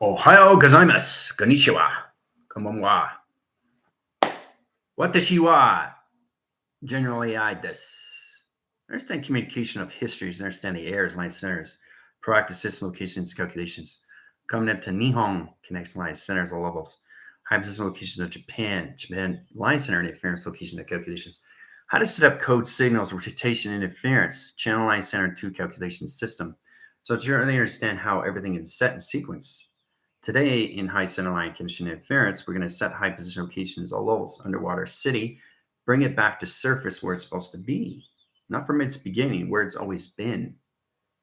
Ohio gozaimasu. Konnichiwa. Konbanwa. Watashi wa generally I desu. Understand communication of histories, understand the errors, line centers, proactive system locations, calculations. Coming up to Nihon connection line centers or levels. High position locations of Japan, Japan line center interference location of calculations. How to set up code signals, rotation interference, channel line center to calculation system. So to really understand how everything is set in sequence. Today in high center line condition interference, we're going to set high position locations all levels, underwater city, bring it back to surface where it's supposed to be, not from its beginning, where it's always been.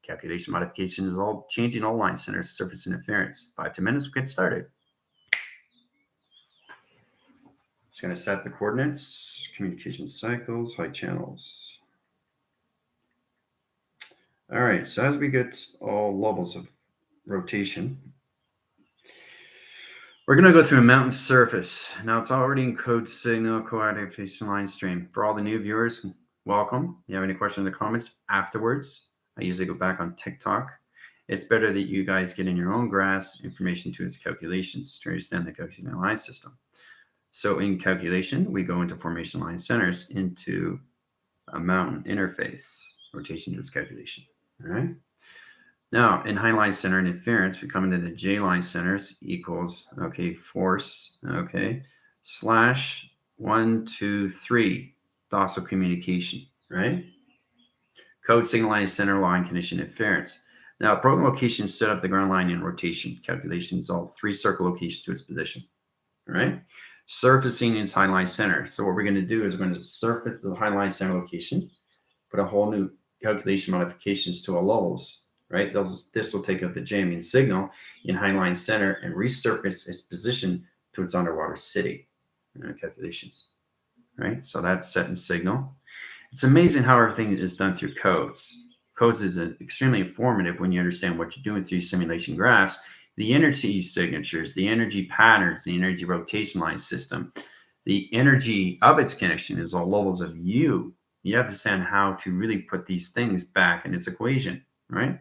Calculation modification is all changing all line centers, surface interference. 5 to minutes, we'll get started. Just going to set the coordinates, communication cycles, high channels. All right, so as we get all levels of rotation, we're going to go through a mountain surface. Now it's already in code signal, coordination line stream. For all the new viewers, welcome. If you have any questions in the comments afterwards, I usually go back on TikTok. It's better that you guys get in your own grasp information to its calculations to understand the calculation line system. So in calculation, we go into formation line centers into a mountain interface, rotation to its calculation. All right. Now in high line center interference, we come into the J line centers equals, okay, force, okay, slash 1, 2, 3, docile communication, right? Code signal line center line condition interference. Now program location set up the ground line in rotation calculations, all 3 circle locations to its position, all right? Surfacing its high line center. So what we're going to do is we're going to surface the high line center location, put a whole new calculation modifications to our levels, right? This will take up the jamming signal in high line center and resurface its position to its underwater city. Calculations, right? So that's set in signal. It's amazing how everything is done through codes. Codes is extremely informative when you understand what you're doing through simulation graphs. The energy signatures, the energy patterns, the energy rotation line system, the energy of its connection is all levels of U. You have to understand how to really put these things back in its equation, right?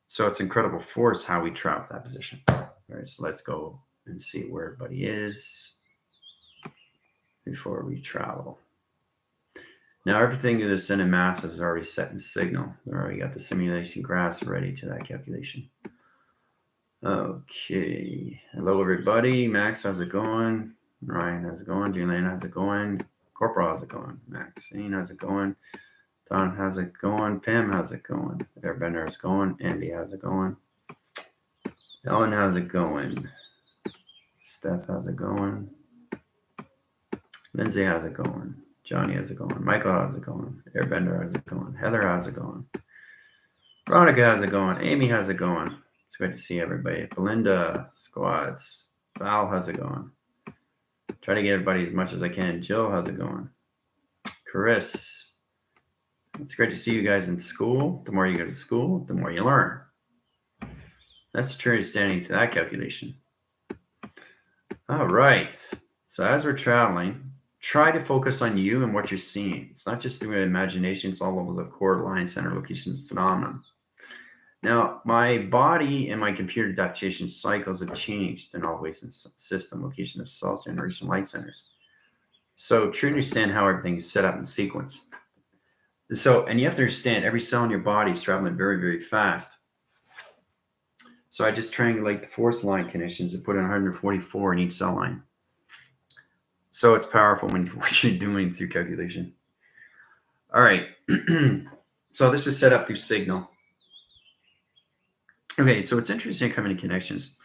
So it's incredible force how we travel that position. All right, so let's go and see where everybody is before we travel. Now everything in the center mass is already set in signal. We already got the simulation graphs ready to that calculation. Okay. Hello, everybody. Max, how's it going? Ryan, how's it going? Julian, how's it going? Corporal, how's it going? Maxine, how's it going? Don, how's it going? Pam, how's it going? Airbender, how's it going? Andy, how's it going? Ellen, how's it going? Steph, how's it going? Lindsay, how's it going? Johnny, how's it going? Michael, how's it going? Airbender, how's it going? Heather, how's it going? Veronica, how's it going? Amy, how's it going? It's great to see everybody. Belinda, squads. Val, how's it going? Try to get everybody as much as I can. Jill, how's it going? Chris, it's great to see you guys in school. The more you go to school, the more you learn. That's the true understanding to that calculation. All right. So as we're traveling, try to focus on you and what you're seeing. It's not just through imagination. It's all levels of core line center location phenomenon. Now, my body and my computer adaptation cycles have changed in all ways in system, location of cell generation light centers. So try to understand how everything is set up in sequence. So, and you have to understand every cell in your body is traveling very, very fast. So I just triangulate the force line connections and put in 144 in each cell line. So it's powerful when what you're doing through calculation. All right. So this is set up through signal. Okay, so it's interesting coming to connections.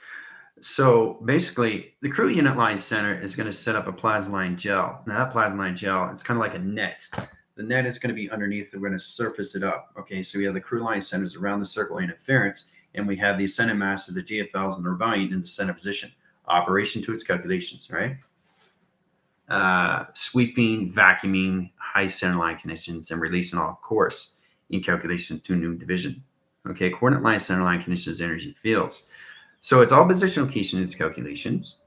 So basically, the crew unit line center is going to set up a plasma line gel. Now that plasma line gel, it's kind of like a net. The net is going to be underneath. We're going to surface it up. Okay, so we have the crew line centers around the circle interference, and we have the center mass of the GFLs and the rebellion in the center position. Operation to its calculations, right? Sweeping, vacuuming, high center line connections, and releasing all course in calculation to new division. Okay, coordinate line, center line conditions, energy fields. So it's all position location in its calculations,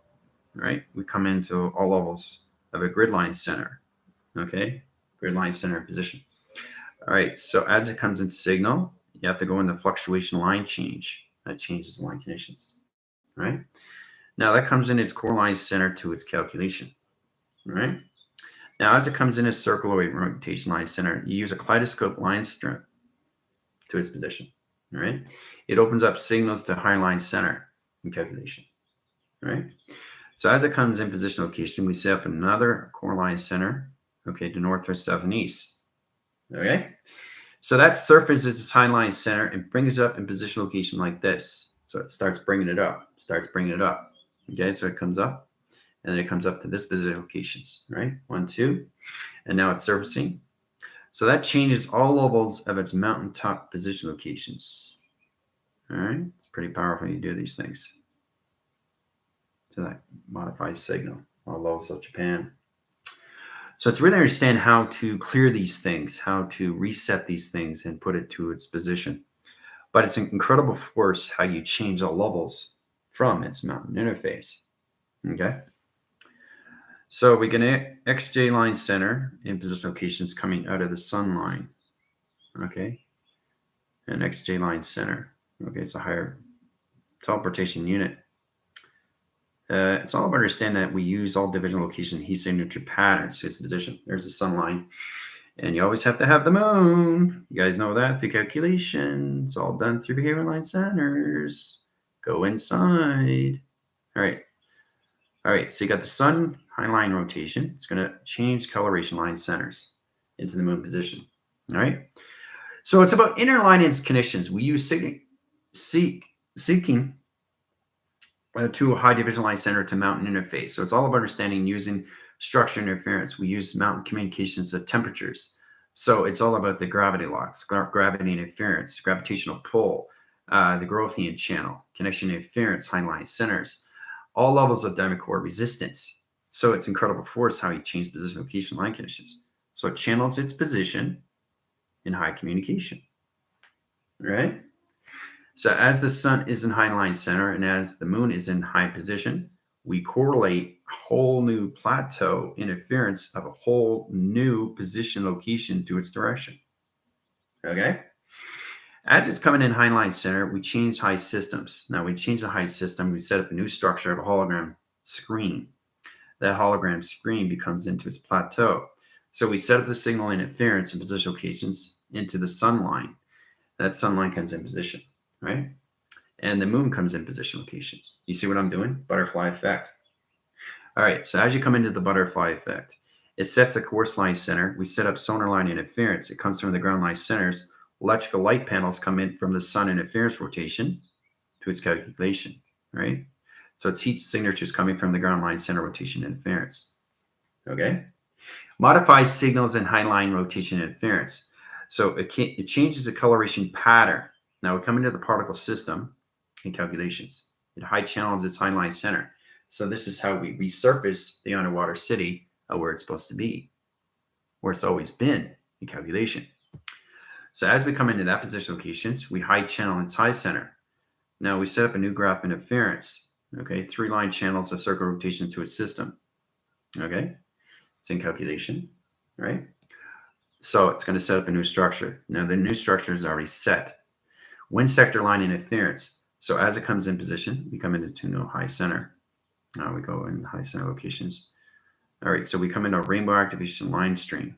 right? We come into all levels of a grid line center. Okay, grid line center in position. All right, so as it comes in signal, you have to go in the fluctuation line change. That changes the line conditions, right? Now that comes in its core line center to its calculation, right? Now as it comes in its circular rotation line center, you use a kaleidoscope line strip to its position, all right? It opens up signals to high line center in calculation, right? So as it comes in position location, we set up another core line center, okay, to north or south and east, okay? So that surface is its high line center and brings it up in position location like this. So it starts bringing it up, okay? So it comes up, and then it comes up to this position locations, right? 1, 2, and now it's surfacing. So that changes all levels of its mountaintop position locations. All right, it's pretty powerful when you do these things. So that modifies signal, all levels of Japan. So it's really understand how to clear these things, how to reset these things and put it to its position. But it's an incredible force how you change all levels from its mountain interface. Okay. So we get an XJ line center in position locations coming out of the sun line. Okay. An XJ line center. Okay, it's a higher teleportation unit. It's all about understanding that we use all division location heat signature patterns to its position. There's the sun line. And you always have to have the moon. You guys know that through calculation. It's all done through behavior line centers. Go inside. All right. All right. So you got the sun high line rotation. It's going to change coloration line centers into the moon position. All right. So it's about inner line conditions. We use seeking to a high division line center to mountain interface. So it's all about understanding using structure interference. We use mountain communications to temperatures. So it's all about the gravity locks, gravity interference, gravitational pull, the Grothian channel, connection interference, high line centers, all levels of dynamic core resistance. So it's incredible force how you change position location line conditions. So it channels its position in high communication, right? So as the sun is in high line center and as the moon is in high position, we correlate a whole new plateau interference of a whole new position location to its direction. Okay? As it's coming in high line center, we change high systems. Now we change the high system, we set up a new structure of a hologram screen. That hologram screen becomes into its plateau. So we set up the signal interference and position locations into the sun line. That sun line comes in position, right? And the moon comes in position locations. You see what I'm doing? Butterfly effect. All right, so as you come into the butterfly effect, it sets a course line center. We set up sonar line interference. It comes from the ground line centers. Electrical light panels come in from the sun interference rotation to its calculation, right? So it's heat signatures coming from the ground line center rotation interference, okay? Modifies signals in high line rotation interference. So it changes the coloration pattern. Now we come into the particle system in calculations. It high channels its high line center. So this is how we resurface the underwater city where it's supposed to be, where it's always been in calculation. So as we come into that position locations, we high channel its high center. Now we set up a new graph interference. Okay, 3 line channels of circle rotation to a system. Okay, it's in calculation, right? So it's going to set up a new structure. Now the new structure is already set. Wind sector line interference. So as it comes in position, we come into no high center. Now we go in high center locations. All right, so we come into a rainbow activation line stream.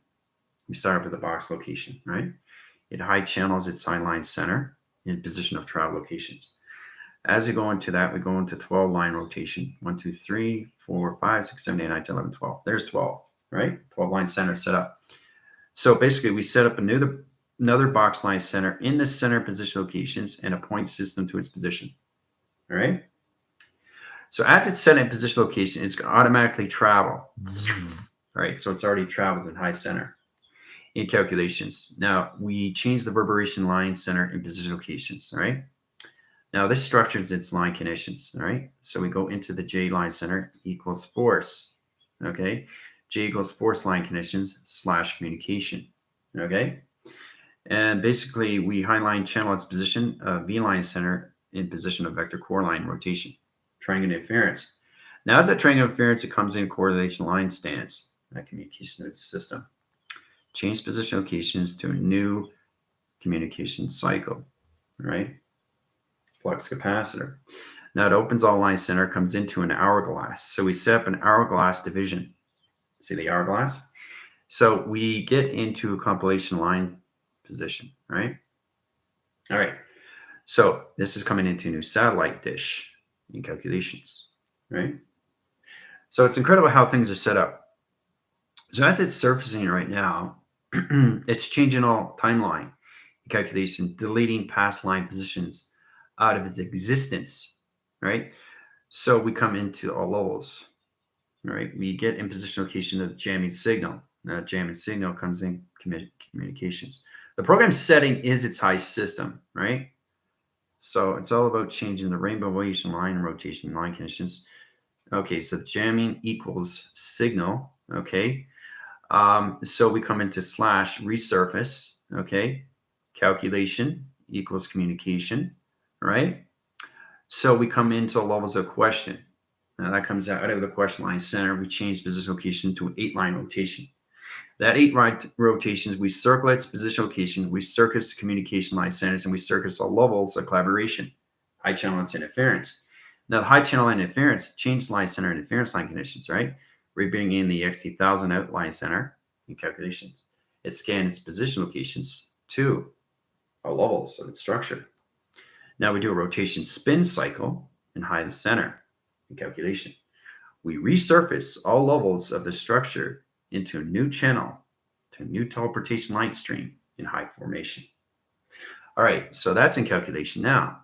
We start off with the box location, right? It high channels its high line center in position of travel locations. As we go into that, we go into 12 line rotation. 1, 2, 3, 4, 5, 6, 7, 8, 9, 10, 11, 12. There's 12, right? 12 line center set up. So basically we set up another box line center in the center position locations and a point system to its position. All right. So as it's set in position location, it's going to automatically travel. All right. So it's already traveled in high center in calculations. Now we change the reverberation line center in position locations. All right. Now this structures its line conditions. All right. So we go into the J line center equals force. Okay. J equals force line conditions / communication. Okay. And basically we high line channel its position V line center in position of vector core line rotation, triangle interference. Now, as a triangle interference, it comes in correlation line stance, that communication node system. Change position locations to a new communication cycle, right? Flux capacitor. Now it opens all line center, comes into an hourglass. So we set up an hourglass division. See the hourglass? So we get into a compilation line position, right? All right. So this is coming into a new satellite dish in calculations, right? So it's incredible how things are set up. So as it's surfacing right now, it's changing all timeline calculation, deleting past line positions out of its existence, right? So we come into all levels, right? We get in position location of the jamming signal. Now, jamming signal comes in communications. The program setting is its high system, right? So it's all about changing the rainbow rotation line and rotation line conditions. Okay, so jamming equals signal, okay? So we come into slash resurface, okay? Calculation equals communication, right? So we come into levels of question. Now that comes out of the question line center. We change position location to an 8-line rotation. That 8-line rotations, we circle its position location, we circus communication line centers, and we circus all levels of collaboration, high channel and interference. Now the high channel line interference changed line center interference line conditions, right? We bring in the XT1000 out line center in calculations. It scans its position locations to all levels of its structure. Now we do a rotation spin cycle in high to center in calculation. We resurface all levels of the structure into a new channel, to a new teleportation light stream in high formation. All right, so that's in calculation now.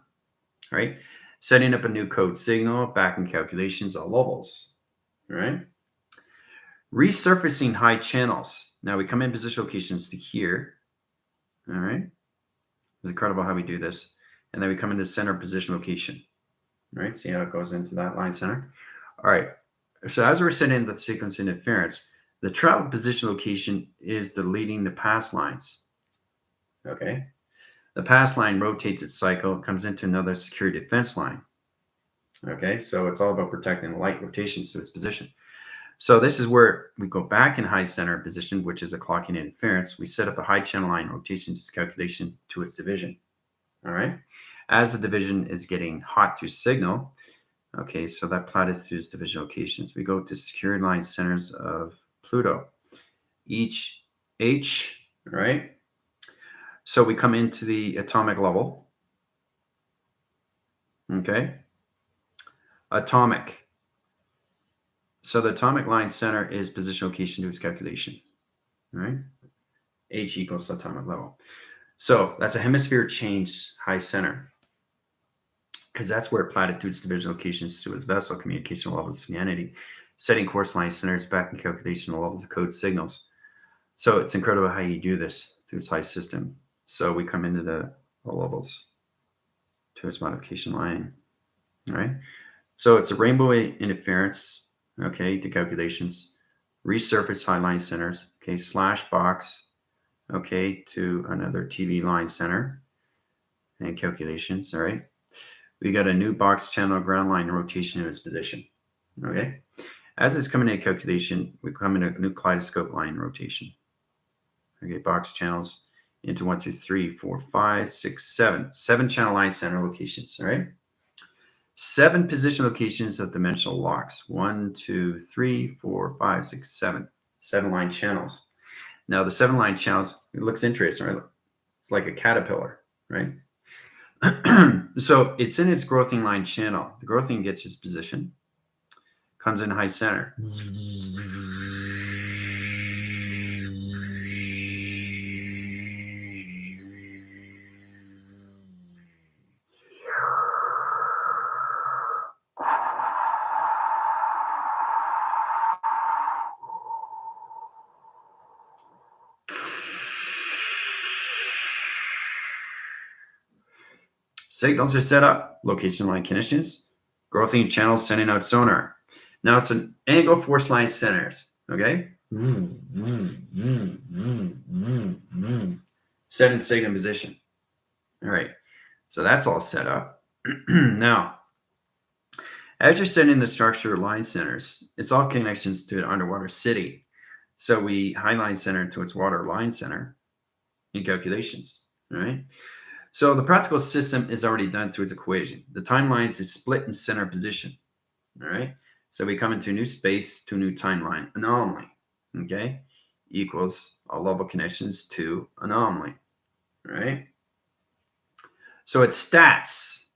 All right, setting up a new code signal back in calculations, all levels. All right, resurfacing high channels. Now we come in position locations to here. All right, it's incredible how we do this. And then we come into center position location. All right, see how it goes into that line center. All right, so as we're setting the sequence interference, the travel position location is deleting the pass lines. Okay, the pass line rotates its cycle, comes into another security defense line. Okay, so it's all about protecting the light rotations to its position. So this is where we go back in high center position, which is a clocking interference. We set up a high channel line rotation calculation to its division. All right, as the division is getting hot through signal, okay, so that plotted through its division locations. We go to security line centers of Pluto, each H, right? So we come into the atomic level, okay? Atomic. So the atomic line center is position location to its calculation, all right? H equals atomic level. So that's a hemisphere change high center, because that's where it plotted to its division locations to its vessel communication levels of humanity, setting course line centers back in calculation levels of code signals. So it's incredible how you do this through its high system. So we come into the levels to its modification line, all right? So it's a rainbow interference, okay, to calculations, resurface high line centers, okay, slash box, okay, to another TV line center and calculations, all right? We got a new box channel ground line rotation in its position, okay? As it's coming in calculation, we come in a new kaleidoscope line rotation. Okay, box channels into 1, 2, 3, 4, 5, 6, 7. 7 channel line center locations, all right? 7 position locations of dimensional locks. 1, 2, 3, 4, 5, 6, 7. 7 line channels. Now the 7 line channels, it looks interesting, right? It's like a caterpillar, right? So it's in its growthing line channel. The growthing gets its position, comes in high center. Signals are set up, location line conditions, growthing channels sending out sonar. Now it's an angle force line centers, okay? Set in signal position. All right, so that's all set up. Now, As you're setting the structure line centers, it's all connections to an underwater city. So we highline center to its water line center in calculations, right? So the practical system is already done through its equation. The timelines is split in center position, all right? So we come into a new space to a new timeline, anomaly, okay? Equals all level connections to anomaly, all right? So it's stats.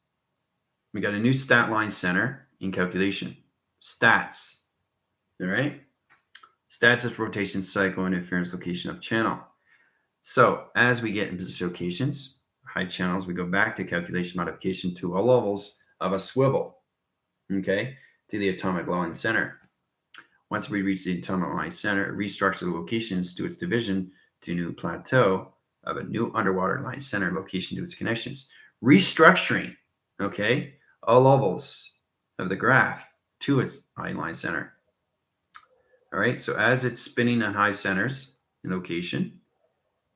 We got a new stat line center in calculation. Stats, all right? Stats is rotation cycle and interference location of channel. So as we get in position locations, high channels, we go back to calculation modification to all levels of a swivel, okay, to the atomic line center. Once we reach the atomic line center, restructure the locations to its division to a new plateau of a new underwater line center location to its connections. Restructuring, okay, all levels of the graph to its high line center. All right, so as it's spinning on high centers in location,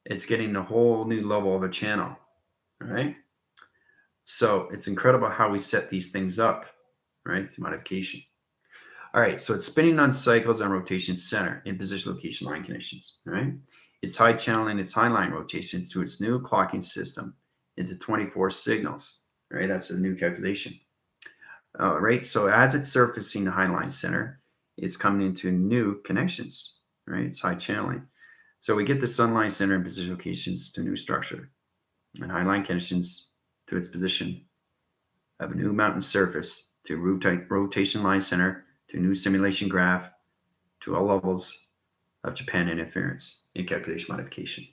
it's getting a whole new level of a channel. All right. So it's incredible how we set these things up, right? Through modification. All right. So it's spinning on cycles on rotation center in position location line connections. All right. It's high channeling its high line rotation to its new clocking system into 24 signals. All right. That's a new calculation. All right. So as it's surfacing the high line center, it's coming into new connections. Right. It's high channeling. So we get the sunline center and position locations to new structure and high line connections to its position of a new mountain surface to rotation line center to new simulation graph to all levels of Japan interference in calculation modification.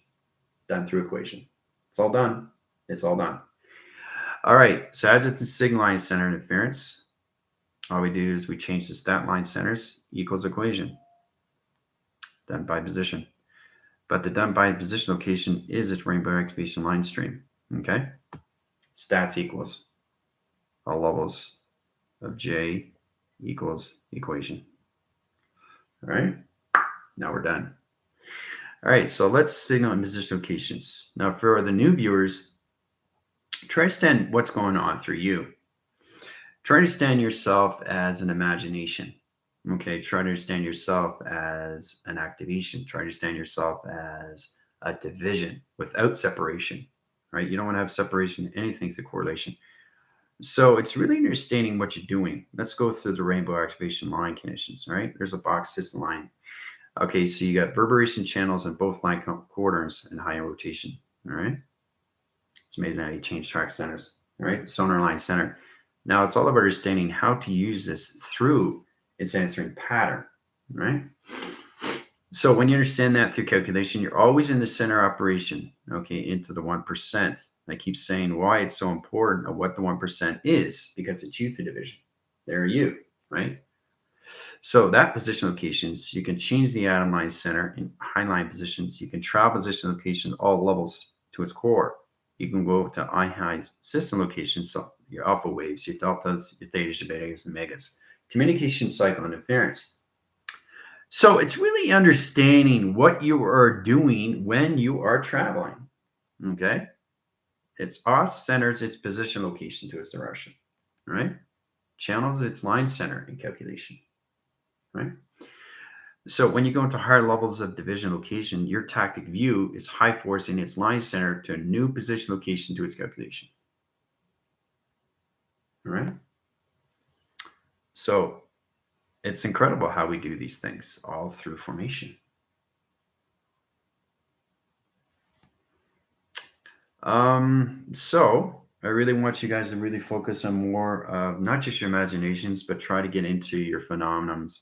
Done through equation. It's all done. It's all done. All right. So as it's a signal line center interference, all we do is we change the stat line centers equals equation. Done by position. But the done by position location is its rainbow activation line stream. Okay? Stats equals all levels of J equals equation. All right? Now we're done. All right, so let's stick on position locations. Now, for the new viewers, try to understand what's going on through you. Try to understand yourself as an imagination. Okay, try to understand yourself as an activation. Try to understand yourself as a division without separation, right? You don't want to have separation in anything through correlation. So it's really understanding what you're doing. Let's go through the rainbow activation line conditions, right? There's a box system line. Okay, so you got reverberation channels in both line quarters and high rotation, all right? It's amazing how you change track centers, all right? Sonar line center. Now it's all about understanding how to use this through its answering pattern, right? So when you understand that through calculation, you're always in the center operation, okay, into the 1%. I keep saying why it's so important of what the 1% is, because it's you through division. There are you, right? So that position locations, you can change the atom line center in high line positions. You can travel position location all levels to its core. You can go to high system locations, so your alpha waves, your deltas, your thetas, your betas, and megas. Communication cycle interference. So it's really understanding what you are doing when you are traveling. Okay. It's off centers its position location to its direction. Right. Channels its line center in calculation. Right. So when you go into higher levels of division location, your tactic view is high forcing its line center to a new position location to its calculation. All right. So it's incredible how we do these things all through formation. So I really want you guys to really focus on more of not just your imaginations, but try to get into your phenomenons.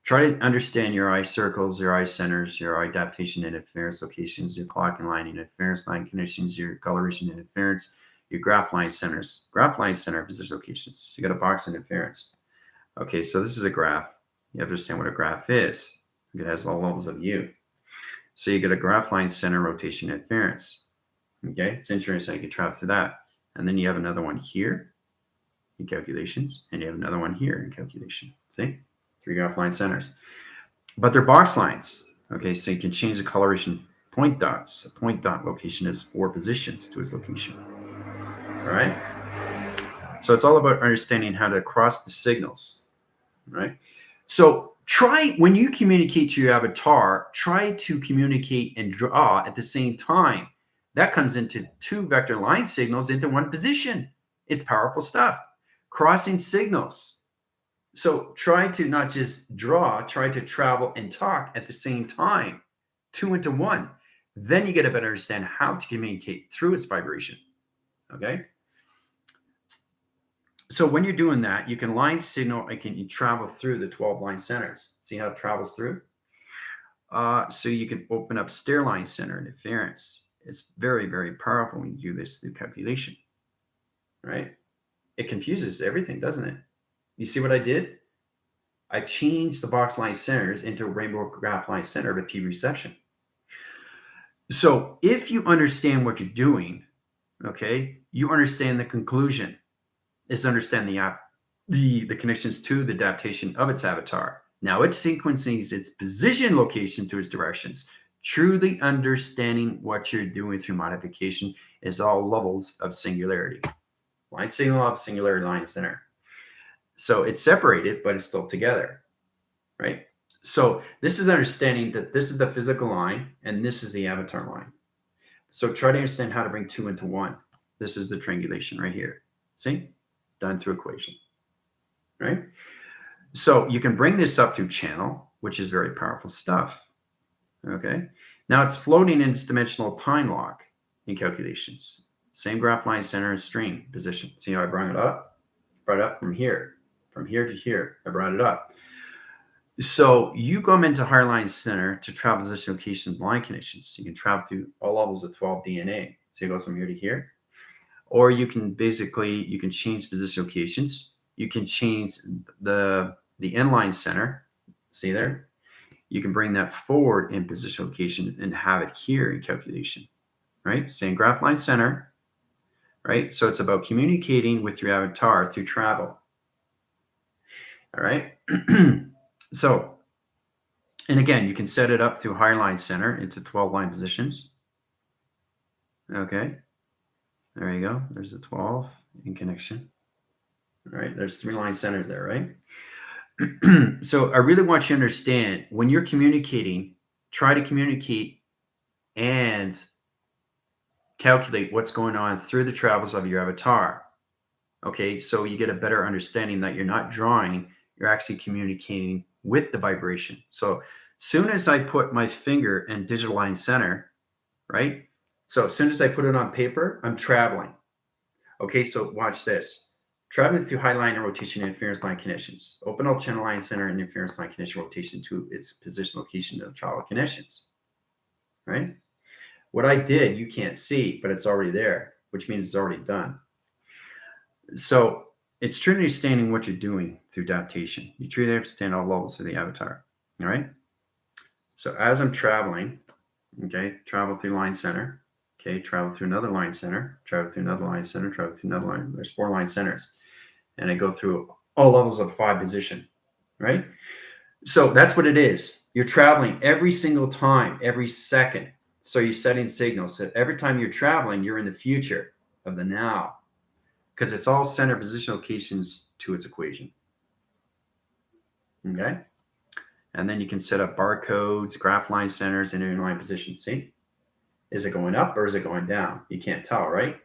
Try to understand your eye circles, your eye centers, your eye adaptation interference locations, your clock and line interference line conditions, your coloration interference, your graph line centers, graph line center position locations. You got a box interference. Okay, so this is a graph. You have to understand what a graph is. It has all levels of U. So you get a graph line center rotation interference. Okay, it's interesting. You can travel through that. And then you have another one here in calculations, and you have another one here in calculation. See? 3 graph line centers. But they're box lines. Okay, so you can change the coloration point dots. A point dot location is 4 positions to its location. All right? So it's all about understanding how to cross the signals, right? So try, when you communicate to your avatar, try to communicate and draw at the same time. That comes into two vector line signals into one position. It's powerful stuff. Crossing signals. So try to not just draw, try to travel and talk at the same time, two into one. Then you get a better understand how to communicate through its vibration. Okay. So when you're doing that, you can line signal and you travel through the 12 line centers. See how it travels through? So you can open up stair line center interference. It's very, very powerful when you do this through calculation, right? It confuses everything, doesn't it? You see what I did? I changed the box line centers into a rainbow graph line center of a T reception. So if you understand what you're doing, okay, you understand the conclusion is understand the connections to the adaptation of its avatar. Now it sequences its position location to its directions. Truly understanding what you're doing through modification is all levels of singularity. Line signal of singularity line center. So it's separated, but it's still together, right? So this is understanding that this is the physical line and this is the avatar line. So try to understand how to bring two into one. This is the triangulation right here. See? Done through equation, right? So you can bring this up through channel, which is very powerful stuff. Okay. Now it's floating in its dimensional time lock in calculations. Same graph line center and string position. See how I brought it up? Brought it up from here to here. I brought it up. So you come into higher line center to travel position location line conditions. You can travel through all levels of 12 DNA. So it goes from here to here. Or you can change position locations. You can change the inline center. See there? You can bring that forward in position location and have it here in calculation, right? Same graph line center, right? So it's about communicating with your avatar through travel. All right. So, and again, you can set it up through higher line center into 12 line positions. Okay. There you go. There's a 12 in connection. All right. There's 3 line centers there, right? So I really want you to understand when you're communicating, try to communicate and calculate what's going on through the travels of your avatar. Okay. So you get a better understanding that you're not drawing, you're actually communicating with the vibration. So soon as I put my finger in digital line center, right? So as soon as I put it on paper, I'm traveling. Okay, so watch this. Traveling through high line and rotation interference line connections. Open up channel line center and interference line connection rotation to its position location of travel connections. Right? What I did, you can't see, but it's already there, which means it's already done. So it's truly understanding what you're doing through adaptation. You truly understand all levels of the avatar. All right. So as I'm traveling, okay, travel through line center. Okay, travel through another line center, travel through another line center, travel through another line. There's 4 line centers. And I go through all levels of 5 position, right? So that's what it is. You're traveling every single time, every second. So you're setting signals. So every time you're traveling, you're in the future of the now, because it's all center position locations to its equation. Okay? And then you can set up barcodes, graph line centers, and inline positions. See? Is it going up or is it going down? You can't tell, right?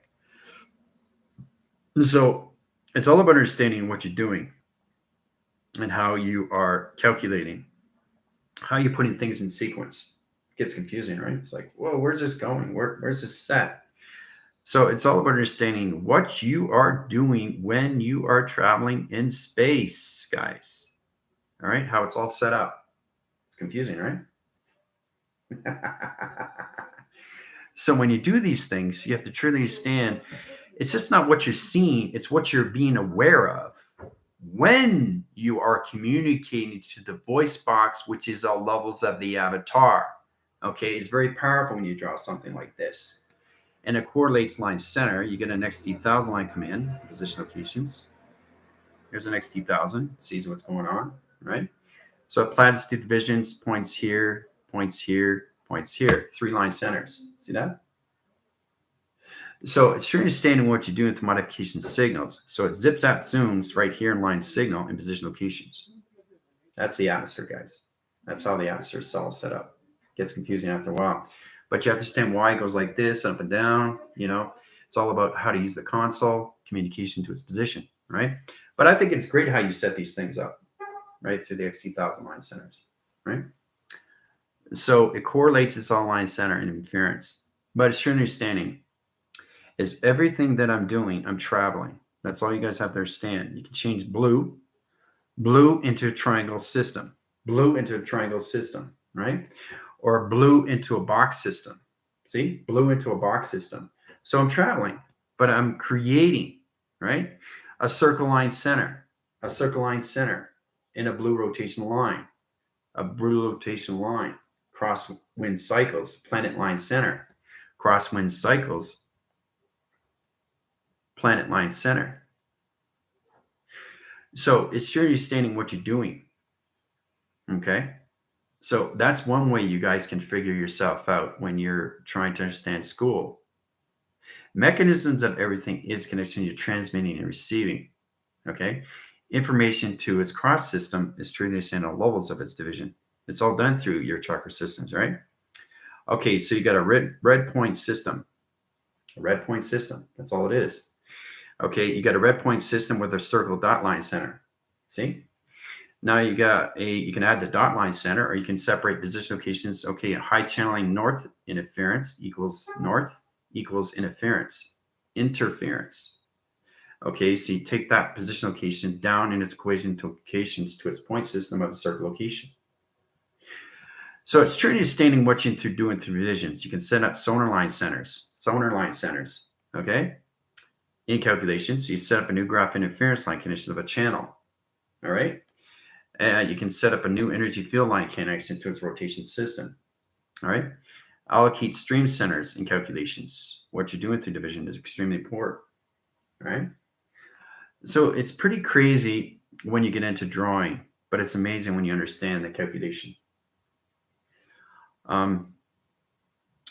So it's all about understanding what you're doing and how you are calculating, how you're putting things in sequence. It gets confusing, right? It's like, whoa, where's this going? Where's this set? So it's all about understanding what you are doing when you are traveling in space, guys. All right, how it's all set up. It's confusing, right? So when you do these things, you have to truly understand it's just not what you're seeing, it's what you're being aware of when you are communicating to the voice box, which is all levels of the avatar. Okay, it's very powerful when you draw something like this. And it correlates line center. You get an XT1000 line command, position locations. Here's an XT1000, sees what's going on, right? So it plats the divisions, points here, points here, points here, 3 line centers. See that? So it's your understanding what you're doing with modification signals. So it zips out zooms right here in line signal and position locations. That's the atmosphere, guys. That's how the atmosphere is all set up. Gets confusing after a while. But you have to understand why it goes like this, up and down. It's all about how to use the console, communication to its position, right? But I think it's great how you set these things up, right, through the XT1000 line centers, right? So it correlates its all line center and interference. But it's your understanding is everything that I'm doing, I'm traveling. That's all you guys have to understand. You can change blue into a triangle system, blue into a triangle system, right? Or blue into a box system. See, blue into a box system. So I'm traveling, but I'm creating, right? A circle line center in a blue rotation line, a blue rotation line, crosswind cycles, planet line center, crosswind cycles, planet line center. So it's your understanding what you're doing. Okay. So that's one way you guys can figure yourself out when you're trying to understand school. Mechanisms of everything is connection to transmitting and receiving. Okay. Information to its cross system is to understand all levels of its division. It's all done through your chakra systems, right? Okay, so you got a red point system. A red point system. That's all it is. Okay, you got a red point system with a circle dot line center. See? Now you can add the dot line center, or you can separate position locations. Okay, high channeling north interference equals interference. Okay, so you take that position location down in its equation to locations to its point system of a circle location. So it's truly understanding what you're doing through divisions. You can set up sonar line centers. Okay, in calculations, you set up a new graph interference line condition of a channel. All right. You can set up a new energy field line connection to its rotation system. All right. Allocate stream centers in calculations. What you're doing through division is extremely important. All right. So it's pretty crazy when you get into drawing, but it's amazing when you understand the calculation.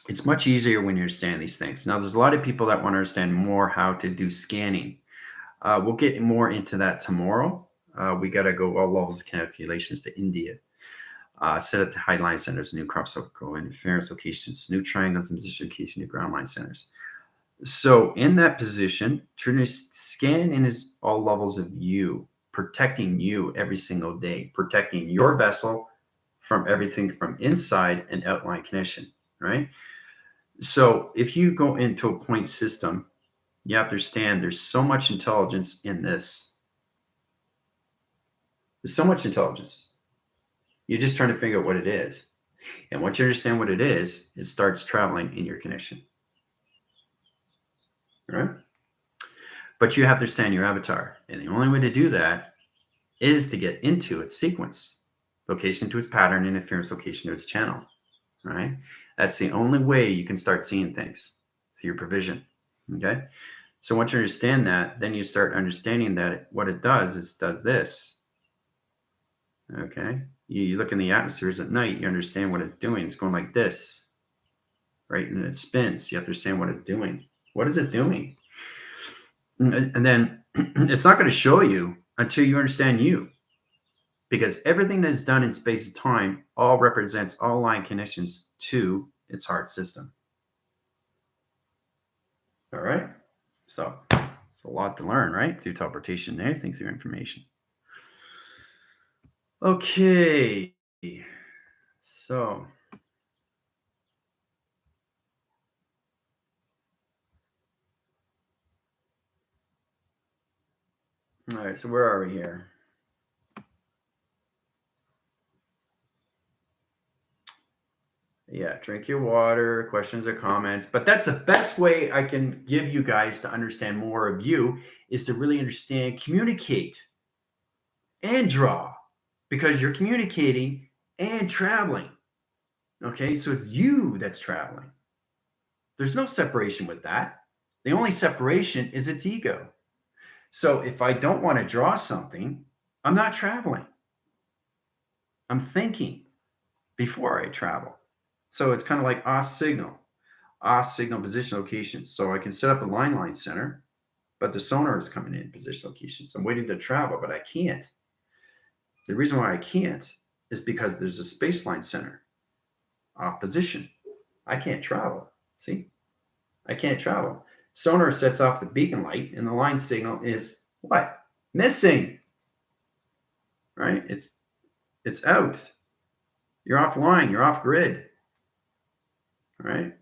It's much easier when you understand these things. Now, there's a lot of people that want to understand more how to do scanning. We'll get more into that tomorrow. We got to go all levels of calculations to India. Set up the high line centers, new crop circle interference locations, new triangles and position location, new ground line centers. So in that position, Trinity scan in all levels of you, protecting you every single day, protecting your vessel from everything from inside and outline connection, right? So if you go into a point system, you have to understand there's so much intelligence in this. There's so much intelligence. You're just trying to figure out what it is. And once you understand what it is, it starts traveling in your connection. All right? But you have to understand your avatar. And the only way to do that is to get into its sequence, location to its pattern, interference location to its channel. Right? That's the only way you can start seeing things through your provision. Okay. So once you understand that, then you start understanding that what it does is does this. Okay. You look in the atmospheres at night, you understand what it's doing. It's going like this, right? And it spins. You have to understand what it's doing. What is it doing? And then it's not going to show you until you understand you. Because everything that is done in space and time all represents all line connections to its heart system. All right. So it's a lot to learn, right? Through teleportation and everything through information. Okay. So all right. So where are we here? Yeah, drink your water, questions or comments. But that's the best way I can give you guys to understand more of you is to really understand, communicate, and draw because you're communicating and traveling. Okay, so it's you that's traveling. There's no separation with that. The only separation is its ego. So if I don't want to draw something, I'm not traveling. I'm thinking before I travel. So it's kind of like off signal. signal position locations. So I can set up a line center, but the sonar is coming in position locations. I'm waiting to travel, but I can't. The reason why I can't is because there's a space line center off position. I can't travel. See? I can't travel. Sonar sets off the beacon light, and the line signal is what? Missing. Right? It's out. You're offline. You're off grid. All right?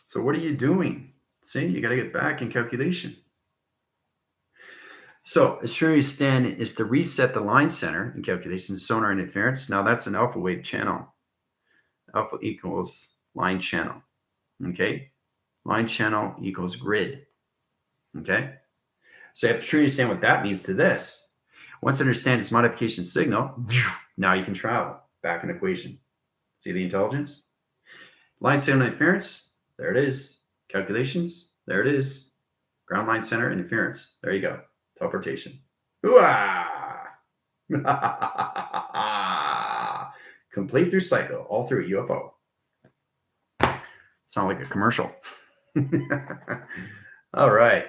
So what are you doing? See, you got to get back in calculation. So Australia's stand is to reset the line center in calculation, sonar interference. Now that's an alpha wave channel. Alpha equals line channel. Okay? Line channel equals grid. Okay? So you have to truly understand what that means to this. Once you understand this modification signal, now you can travel. Back in equation. See the intelligence? Line signal interference. There it is. Calculations. There it is. Ground line center interference. There you go. Teleportation. Complete through cycle. All through UFO. Sound like a commercial. All right.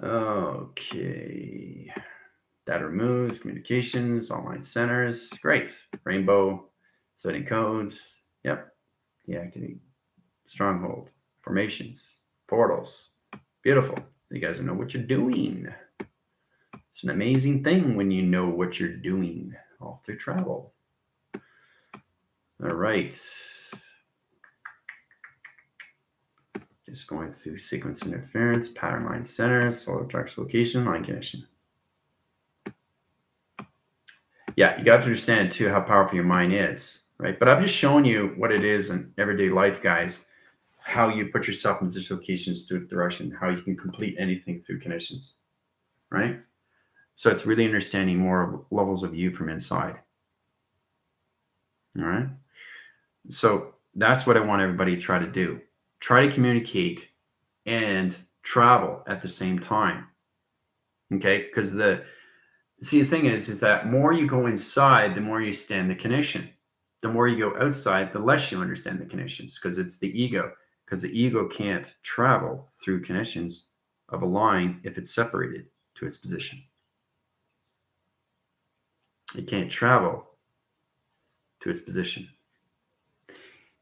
Okay. Data removes, communications, online centers. Great. Rainbow, setting codes. Yep. Deactivate. Stronghold. Formations. Portals. Beautiful. You guys know what you're doing. It's an amazing thing when you know what you're doing all through travel. All right. Just going through sequence interference, pattern line centers, solar flux location, line connection. Yeah, you got to understand too how powerful your mind is, right? But I've just shown you what it is in everyday life, guys. How you put yourself in position locations to its direction, how you can complete anything through connections, right? So it's really understanding more levels of you from inside. All right. So that's what I want everybody to try to do. Try to communicate and travel at the same time. Okay. Because the thing is that more you go inside, the more you understand the connection. The more you go outside, the less you understand the connections, because it's the ego. Because the ego can't travel through connections of a line if it's separated to its position. It can't travel to its position.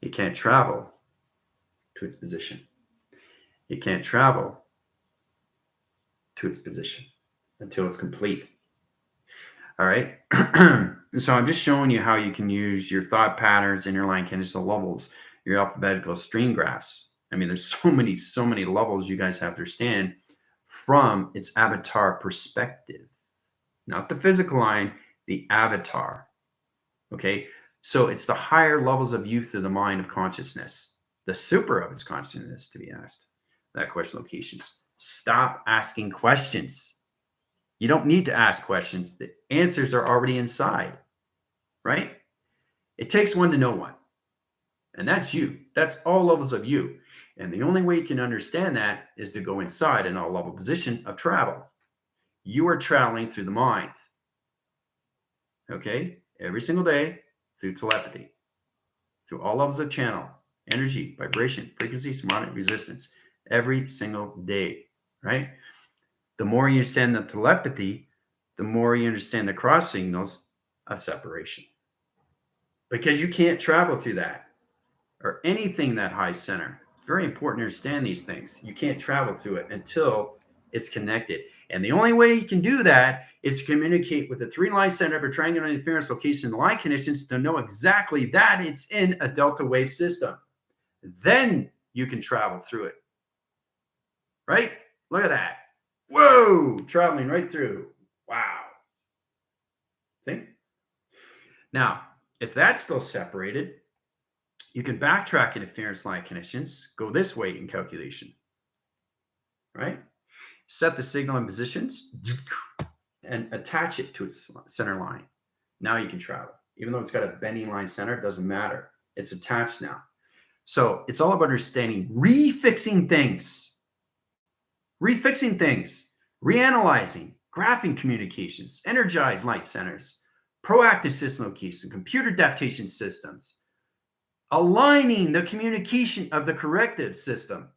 It can't travel to its position. It can't travel to its position until it's complete. All right. So I'm just showing you how you can use your thought patterns and your line conditional levels, your alphabetical string graphs. I mean, there's so many levels you guys have to understand from its avatar perspective, not the physical line, the avatar. Okay. So it's the higher levels of you through the mind of consciousness, the super of its consciousness, to be asked. That question locations. Stop asking questions. You don't need to ask questions. The answers are already inside, right? It takes one to know one. And that's you. That's all levels of you. And the only way you can understand that is to go inside an all level position of travel. You are traveling through the mind. Okay? Every single day through telepathy, through all levels of channel, energy, vibration, frequency, harmonic resistance, every single day, right? The more you understand the telepathy, the more you understand the cross signals of separation. Because you can't travel through that or anything that high center. It's very important to understand these things. You can't travel through it until it's connected. And the only way you can do that is to communicate with the three-line center of a triangular interference location line connections to know exactly that it's in a delta wave system. Then you can travel through it. Right? Look at that. Whoa, traveling right through. Wow. See? Now, if that's still separated, you can backtrack interference line connections, go this way in calculation. Right? Set the signal in positions and attach it to its center line. Now you can travel. Even though it's got a bending line center, it doesn't matter. It's attached now. So it's all about understanding, refixing things, reanalyzing, graphing communications, energized light centers, proactive system location, computer adaptation systems, aligning the communication of the corrective system,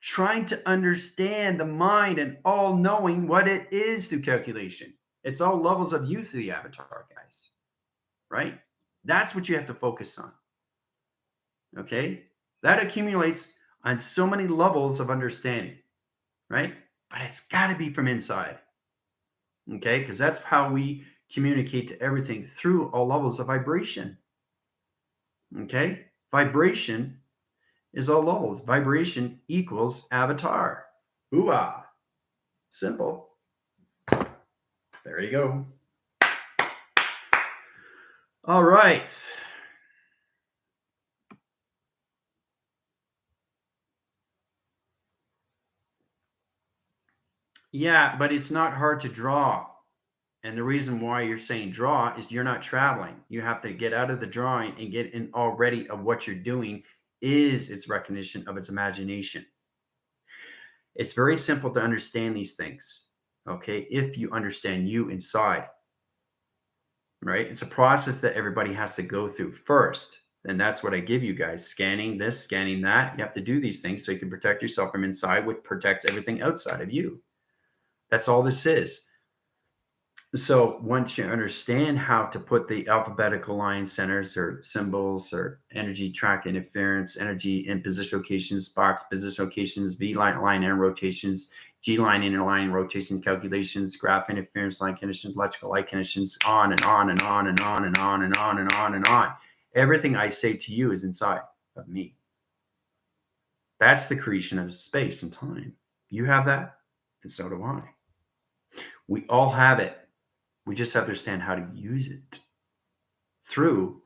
trying to understand the mind and all knowing what it is through calculation. It's all levels of you through the avatar, guys, right? That's what you have to focus on. Okay? That accumulates on so many levels of understanding, right? But it's got to be from inside. Okay? Because that's how we communicate to everything through all levels of vibration. Okay? Vibration is all levels. Vibration equals avatar. Ooh-ah. Simple. There you go. All right. Yeah, but it's not hard to draw. And the reason why you're saying draw is you're not traveling. You have to get out of the drawing and get in already of what you're doing is its recognition of its imagination. It's very simple to understand these things, okay, if you understand you inside, right? It's a process that everybody has to go through first. And that's what I give you guys, scanning this, scanning that. You have to do these things so you can protect yourself from inside, which protects everything outside of you. That's all this is. So once you understand how to put the alphabetical line centers or symbols or energy track interference, energy in position locations, box position locations, V line and rotations, G line inner line rotation calculations, graph interference line conditions, electrical light conditions, on and on and on and on and on and on and on and on. Everything I say to you is inside of me. That's the creation of space and time. You have that, and so do I. We all have it. We just have to understand how to use it through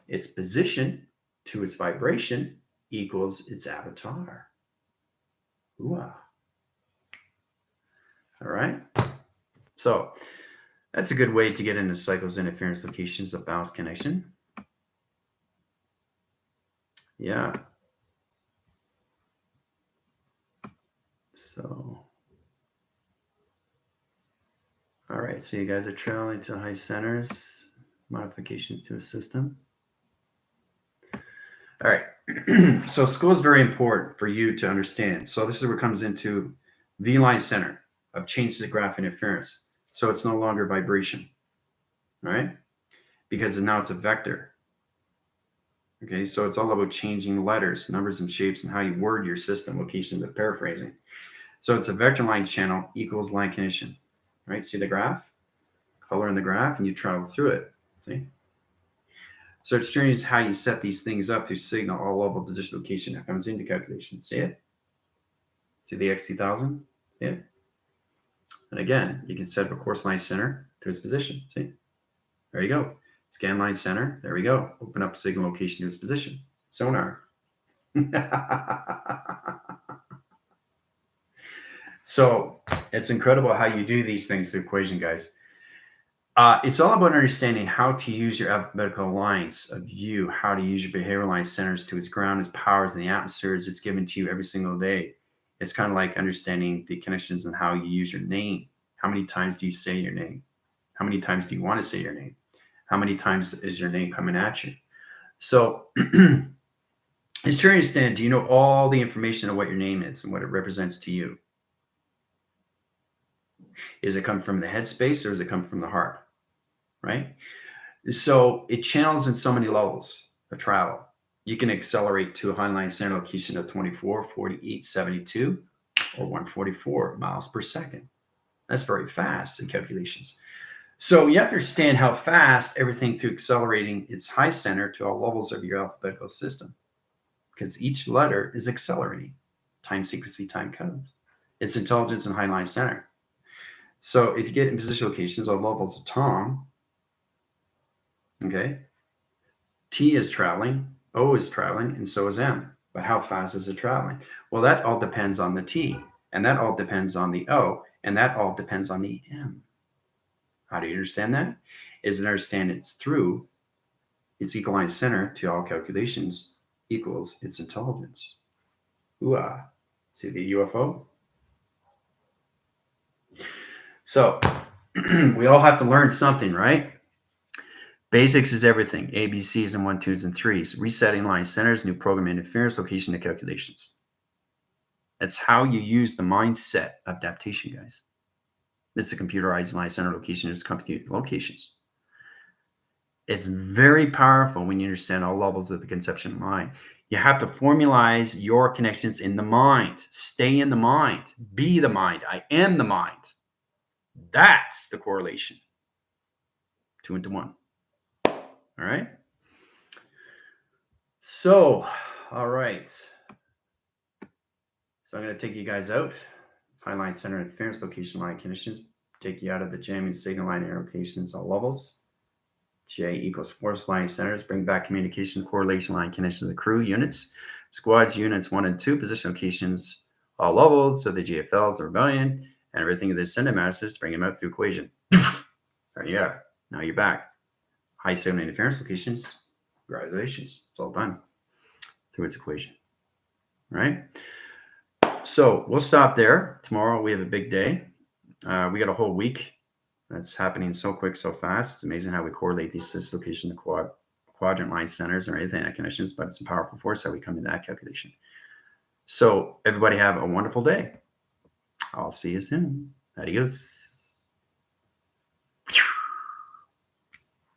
its position to its vibration equals its avatar. Ooh-ah. All right. So that's a good way to get into cycles, interference, locations of balance connection. Yeah. So, all right. So you guys are traveling to high centers, modifications to a system. All right. So school is very important for you to understand. So this is where it comes into V-line center of change to graph interference. So it's no longer vibration, all right? Because now it's a vector. Okay, so it's all about changing letters, numbers, and shapes, and how you word your system, location, the paraphrasing. So it's a vector line channel equals line condition, right? See the graph? Color in the graph, and you travel through it, see? So experience how you set these things up through signal, all level, position, location that comes into calculation. See it? See the X2000? See it? And again, you can set a course line center to its position. See? There you go. Scan line center. There we go. Open up signal location to its position. Sonar. So it's incredible how you do these things, the equation, guys. It's all about understanding how to use your alphabetical lines of you, how to use your behavioral line centers to its ground, its powers, and the atmospheres it's given to you every single day. It's kind of like understanding the connections and how you use your name. How many times do you say your name? How many times do you want to say your name? How many times is your name coming at you? So it's to understand, do you know all the information of what your name is and what it represents to you? Is it come from the headspace or does it come from the heart? Right? So it channels in so many levels of travel. You can accelerate to a highline center location of 24, 48, 72, or 144 miles per second. That's very fast in calculations. So you have to understand how fast everything through accelerating its high center to all levels of your alphabetical system, because each letter is accelerating. Time sequence, time codes. It's intelligence and highline center. So if you get in position locations on levels of Tom, okay, T is traveling, O is traveling, and so is M. But how fast is it traveling? Well, that all depends on the T, and that all depends on the O, and that all depends on the M. How do you understand that? Is to understand it's through its equaline center to all calculations equals its intelligence. Ooh-ah. See the UFO? So we all have to learn something, right? Basics is everything. ABCs and 1, 2s, and 3s. Resetting line centers, new program interference, location to calculations. That's how you use the mindset adaptation, guys. It's a computerized line center location. It's computed locations. It's very powerful when you understand all levels of the conception of mind. You have to formalize your connections in the mind. Stay in the mind. Be the mind. I am the mind. That's the correlation. 2 into 1. All right. So, all right. So I'm going to take you guys out. High line center interference, location line conditions. Take you out of the jamming signal line error locations, all levels. J equals force line centers. Bring back communication correlation line conditions of the crew units. Squads units 1 and 2 position locations, all levels. So the GFLs, the rebellion, and everything of the ascendant masters. Bring them out through equation. There you go. Now you're back. High signal interference locations. Congratulations. It's all done through its equation. All right. So we'll stop there. Tomorrow we have a big day. We got a whole week. That's happening so quick, so fast. It's amazing how we correlate these dislocations to quadrant line centers or anything that connections, but it's a powerful force how we come to that calculation. So everybody have a wonderful day. I'll see you soon. Adios.